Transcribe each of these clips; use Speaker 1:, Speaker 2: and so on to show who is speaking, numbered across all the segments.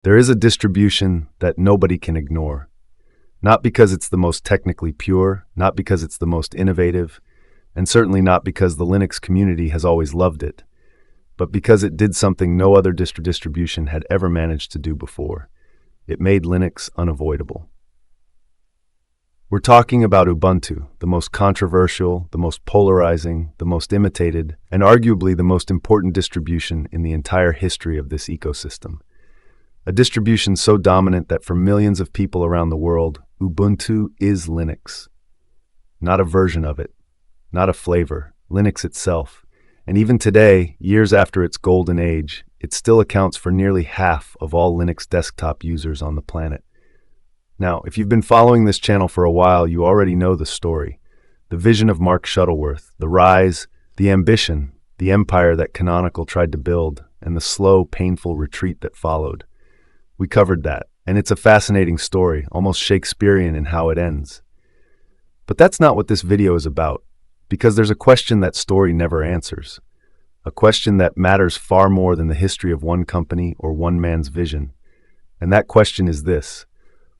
Speaker 1: There is a distribution that nobody can ignore. Not because it's the most technically pure, not because it's the most innovative, and certainly not because the Linux community has always loved it, but because it did something no other distro distribution had ever managed to do before. It made Linux unavoidable. We're talking about Ubuntu, the most controversial, the most polarizing, the most imitated, and arguably the most important distribution in the entire history of this ecosystem. A distribution so dominant that for millions of people around the world, Ubuntu is Linux. Not a version of it, not a flavor, Linux itself. And even today, years after its golden age, it still accounts for nearly half of all Linux desktop users on the planet. Now, if you've been following this channel for a while, you already know the story. The vision of Mark Shuttleworth, the rise, the ambition, the empire that Canonical tried to build, and the slow, painful retreat that followed. We covered that, and it's a fascinating story, almost Shakespearean in how it ends. But that's not what this video is about, because there's a question that story never answers. A question that matters far more than the history of one company or one man's vision. And that question is this: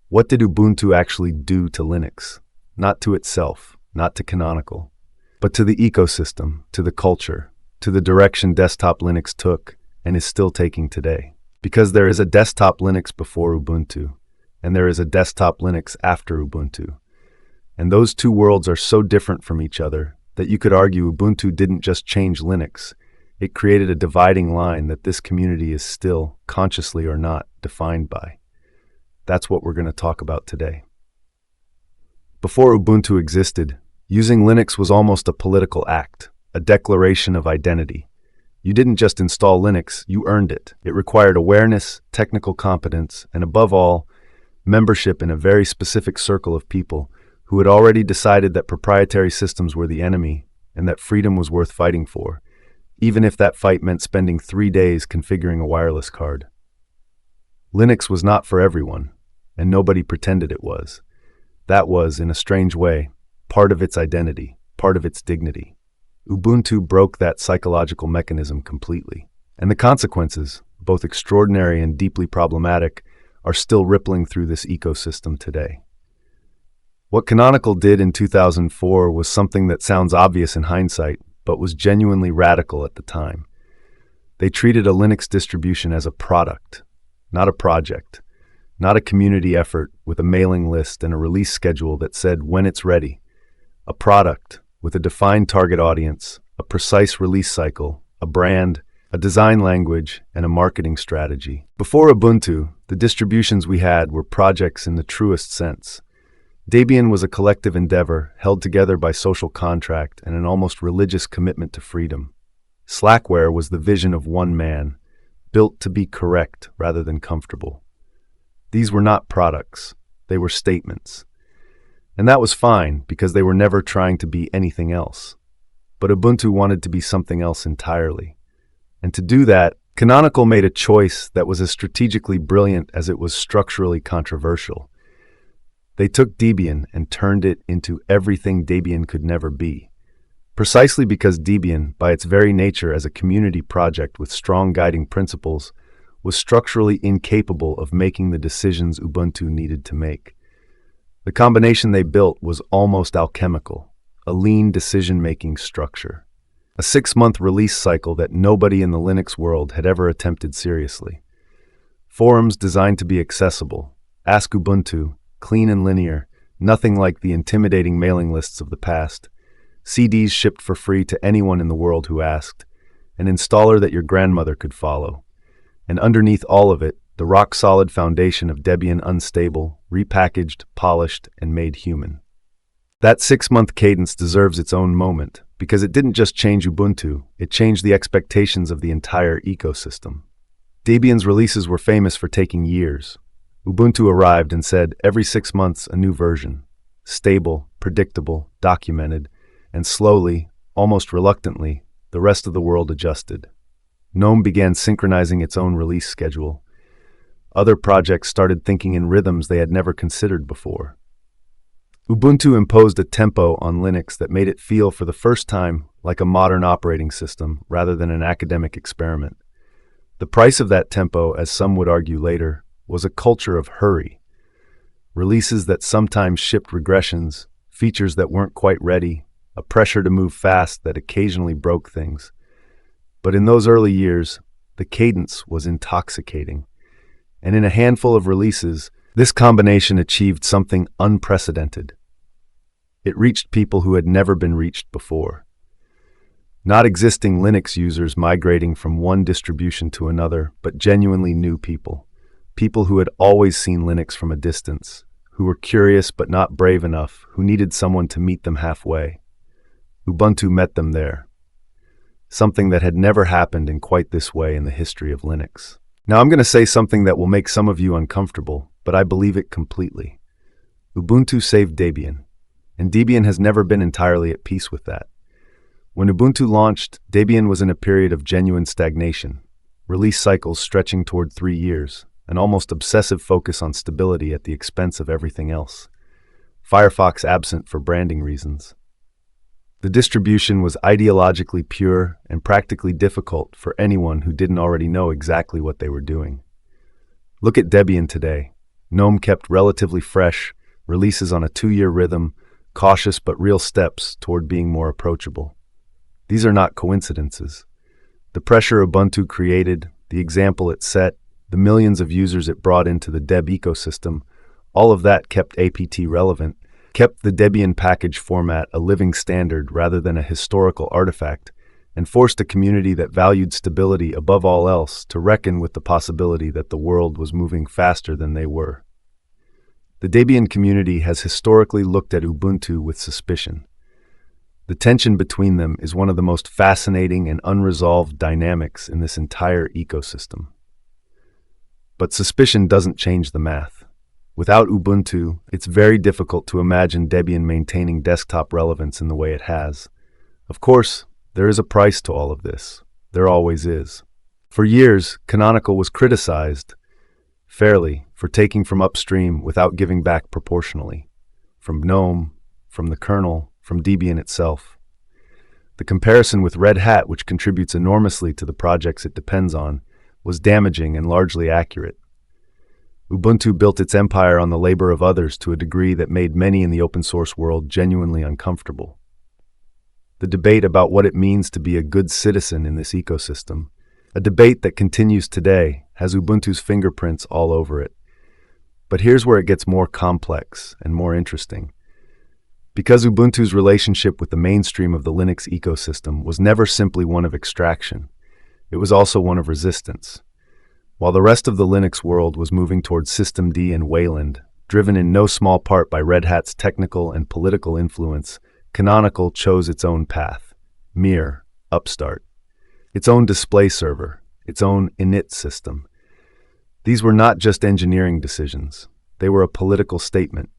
Speaker 1: what did Ubuntu actually do to Linux? Not to itself, not to Canonical, but to the ecosystem, to the culture, to the direction desktop Linux took and is still taking today. Because there is a desktop Linux before Ubuntu, and there is a desktop Linux after Ubuntu. And those two worlds are so different from each other that you could argue Ubuntu didn't just change Linux, it created a dividing line that this community is still, consciously or not, defined by. That's what we're going to talk about today. Before Ubuntu existed, using Linux was almost a political act, a declaration of identity. You didn't just install Linux, you earned it. It required awareness, technical competence, and above all, membership in a very specific circle of people who had already decided that proprietary systems were the enemy and that freedom was worth fighting for, even if that fight meant spending 3 days configuring a wireless card. Linux was not for everyone, and nobody pretended it was. That was, in a strange way, part of its identity, part of its dignity. Ubuntu broke that psychological mechanism completely. And the consequences, both extraordinary and deeply problematic, are still rippling through this ecosystem today. What Canonical did in 2004 was something that sounds obvious in hindsight, but was genuinely radical at the time. They treated a Linux distribution as a product, not a project. Not a community effort with a mailing list and a release schedule that said when it's ready. A product with a defined target audience, a precise release cycle, a brand, a design language, and a marketing strategy. Before Ubuntu, the distributions we had were projects in the truest sense. Debian was a collective endeavor held together by social contract and an almost religious commitment to freedom. Slackware was the vision of one man, built to be correct rather than comfortable. These were not products, they were statements. And that was fine, because they were never trying to be anything else. But Ubuntu wanted to be something else entirely. And to do that, Canonical made a choice that was as strategically brilliant as it was structurally controversial. They took Debian and turned it into everything Debian could never be. Precisely because Debian, by its very nature as a community project with strong guiding principles, was structurally incapable of making the decisions Ubuntu needed to make. The combination they built was almost alchemical, a lean decision-making structure. A 6-month release cycle that nobody in the Linux world had ever attempted seriously. Forums designed to be accessible, Ask Ubuntu, clean and linear, nothing like the intimidating mailing lists of the past. CDs shipped for free to anyone in the world who asked, an installer that your grandmother could follow. And underneath all of it, the rock-solid foundation of Debian unstable, repackaged, polished, and made human. That 6-month cadence deserves its own moment, because it didn't just change Ubuntu, it changed the expectations of the entire ecosystem. Debian's releases were famous for taking years. Ubuntu arrived and said, every 6 months a new version. Stable, predictable, documented, and slowly, almost reluctantly, the rest of the world adjusted. GNOME began synchronizing its own release schedule. Other projects started thinking in rhythms they had never considered before. Ubuntu imposed a tempo on Linux that made it feel for the first time like a modern operating system rather than an academic experiment. The price of that tempo, as some would argue later, was a culture of hurry. Releases that sometimes shipped regressions, features that weren't quite ready, a pressure to move fast that occasionally broke things. But in those early years, the cadence was intoxicating. And in a handful of releases, this combination achieved something unprecedented. It reached people who had never been reached before. Not existing Linux users migrating from one distribution to another, but genuinely new people. People who had always seen Linux from a distance, who were curious but not brave enough, who needed someone to meet them halfway. Ubuntu met them there. Something that had never happened in quite this way in the history of Linux. Now I'm going to say something that will make some of you uncomfortable, but I believe it completely. Ubuntu saved Debian, and Debian has never been entirely at peace with that. When Ubuntu launched, Debian was in a period of genuine stagnation, release cycles stretching toward 3 years, an almost obsessive focus on stability at the expense of everything else. Firefox absent for branding reasons. The distribution was ideologically pure and practically difficult for anyone who didn't already know exactly what they were doing. Look at Debian today. GNOME kept relatively fresh, releases on a 2-year rhythm, cautious but real steps toward being more approachable. These are not coincidences. The pressure Ubuntu created, the example it set, the millions of users it brought into the Deb ecosystem, all of that kept APT relevant, kept the Debian package format a living standard rather than a historical artifact, and forced a community that valued stability above all else to reckon with the possibility that the world was moving faster than they were. The Debian community has historically looked at Ubuntu with suspicion. The tension between them is one of the most fascinating and unresolved dynamics in this entire ecosystem. But suspicion doesn't change the math. Without Ubuntu, it's very difficult to imagine Debian maintaining desktop relevance in the way it has. Of course, there is a price to all of this. There always is. For years, Canonical was criticized, fairly, for taking from upstream without giving back proportionally. From GNOME, from the kernel, from Debian itself. The comparison with Red Hat, which contributes enormously to the projects it depends on, was damaging and largely accurate. Ubuntu built its empire on the labor of others to a degree that made many in the open source world genuinely uncomfortable. The debate about what it means to be a good citizen in this ecosystem, a debate that continues today, has Ubuntu's fingerprints all over it. But here's where it gets more complex and more interesting. Because Ubuntu's relationship with the mainstream of the Linux ecosystem was never simply one of extraction, it was also one of resistance. While the rest of the Linux world was moving towards systemd and Wayland, driven in no small part by Red Hat's technical and political influence, Canonical chose its own path, Mir, Upstart, its own display server, its own init system. These were not just engineering decisions, they were a political statement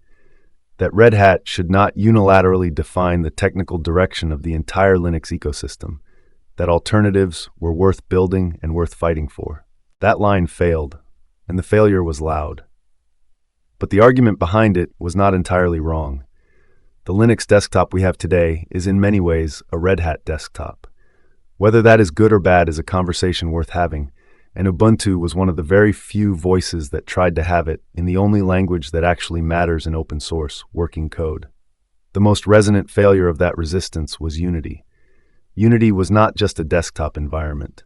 Speaker 1: that Red Hat should not unilaterally define the technical direction of the entire Linux ecosystem, that alternatives were worth building and worth fighting for. That line failed, and the failure was loud. But the argument behind it was not entirely wrong. The Linux desktop we have today is in many ways a Red Hat desktop. Whether that is good or bad is a conversation worth having, and Ubuntu was one of the very few voices that tried to have it in the only language that actually matters in open source, working code. The most resonant failure of that resistance was Unity. Unity was not just a desktop environment.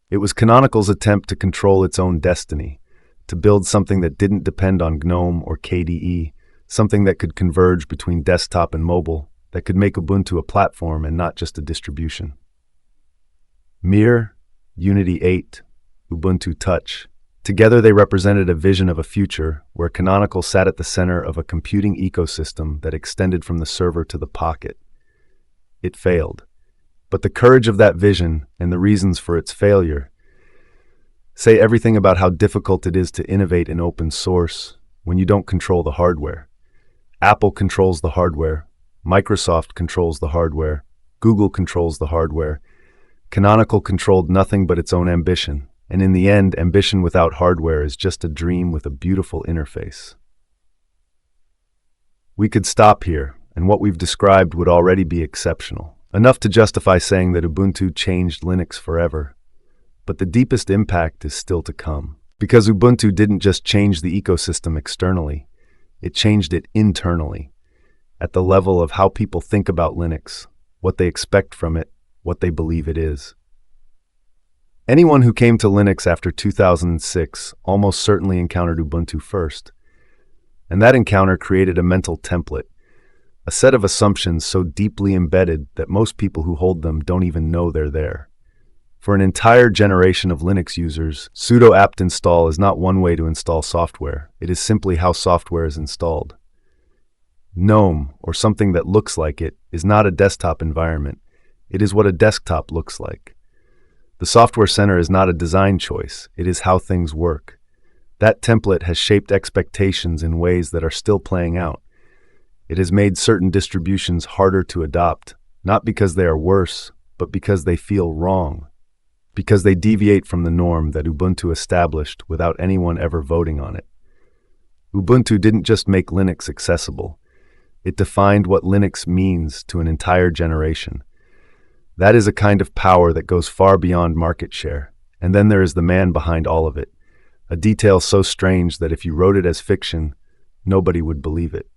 Speaker 1: It was Canonical's attempt to control its own destiny, to build something that didn't depend on GNOME or KDE, something that could converge between desktop and mobile, that could make Ubuntu a platform and not just a distribution. Mir, Unity 8, Ubuntu Touch. Together they represented a vision of a future where Canonical sat at the center of a computing ecosystem that extended from the server to the pocket. It failed. But the courage of that vision and the reasons for its failure say everything about how difficult it is to innovate in open source when you don't control the hardware. Apple controls the hardware, Microsoft controls the hardware, Google controls the hardware. Canonical controlled nothing but its own ambition. And in the end, ambition without hardware is just a dream with a beautiful interface. We could stop here, and what we've described would already be exceptional, enough to justify saying that Ubuntu changed Linux forever. But the deepest impact is still to come. Because Ubuntu didn't just change the ecosystem externally, it changed it internally, at the level of how people think about Linux, what they expect from it, what they believe it is. Anyone who came to Linux after 2006 almost certainly encountered Ubuntu first. And that encounter created a mental template, a set of assumptions so deeply embedded that most people who hold them don't even know they're there. For an entire generation of Linux users, sudo apt install is not one way to install software. It is simply how software is installed. GNOME, or something that looks like it, is not a desktop environment. It is what a desktop looks like. The Software Center is not a design choice. It is how things work. That template has shaped expectations in ways that are still playing out. It has made certain distributions harder to adopt, not because they are worse, but because they feel wrong. Because they deviate from the norm that Ubuntu established without anyone ever voting on it. Ubuntu didn't just make Linux accessible. It defined what Linux means to an entire generation. That is a kind of power that goes far beyond market share. And then there is the man behind all of it, a detail so strange that if you wrote it as fiction, nobody would believe it.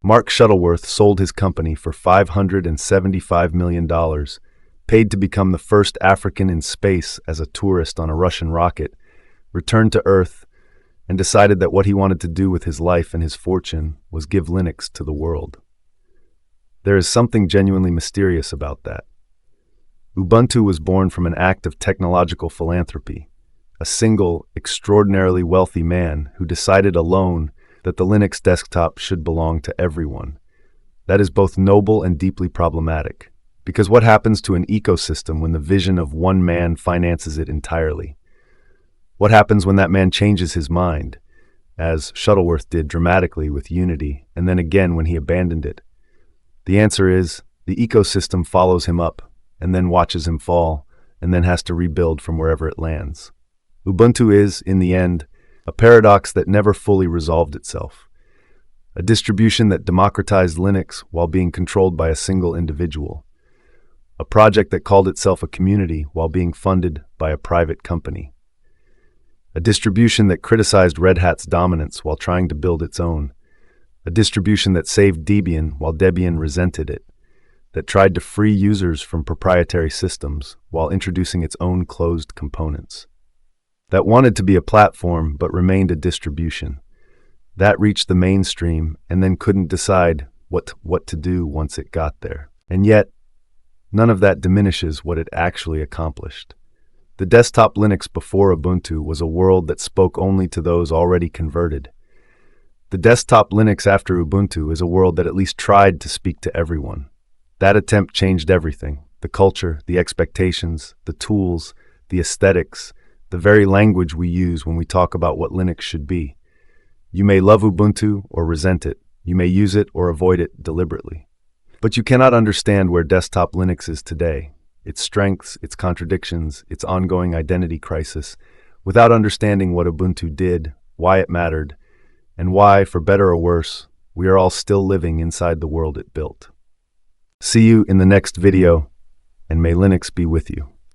Speaker 1: Mark Shuttleworth sold his company for $575 million, paid to become the first African in space as a tourist on a Russian rocket, returned to Earth, and decided that what he wanted to do with his life and his fortune was give Linux to the world. There is something genuinely mysterious about that. Ubuntu was born from an act of technological philanthropy, a single, extraordinarily wealthy man who decided alone that the Linux desktop should belong to everyone. That is both noble and deeply problematic, because what happens to an ecosystem when the vision of one man finances it entirely? What happens when that man changes his mind, as Shuttleworth did dramatically with Unity, and then again when he abandoned it? The answer is, the ecosystem follows him up, and then watches him fall, and then has to rebuild from wherever it lands. Ubuntu is, in the end, a paradox that never fully resolved itself. A distribution that democratized Linux while being controlled by a single individual. A project that called itself a community while being funded by a private company. A distribution that criticized Red Hat's dominance while trying to build its own. A distribution that saved Debian while Debian resented it. That tried to free users from proprietary systems while introducing its own closed components. That wanted to be a platform but remained a distribution. That reached the mainstream and then couldn't decide what to do once it got there. And yet, none of that diminishes what it actually accomplished. The desktop Linux before Ubuntu was a world that spoke only to those already converted. The desktop Linux after Ubuntu is a world that at least tried to speak to everyone. That attempt changed everything: the culture, the expectations, the tools, the aesthetics, the very language we use when we talk about what Linux should be. You may love Ubuntu or resent it. You may use it or avoid it deliberately. But you cannot understand where desktop Linux is today, its strengths, its contradictions, its ongoing identity crisis, without understanding what Ubuntu did, why it mattered, and why, for better or worse, we are all still living inside the world it built. See you in the next video, and may Linux be with you.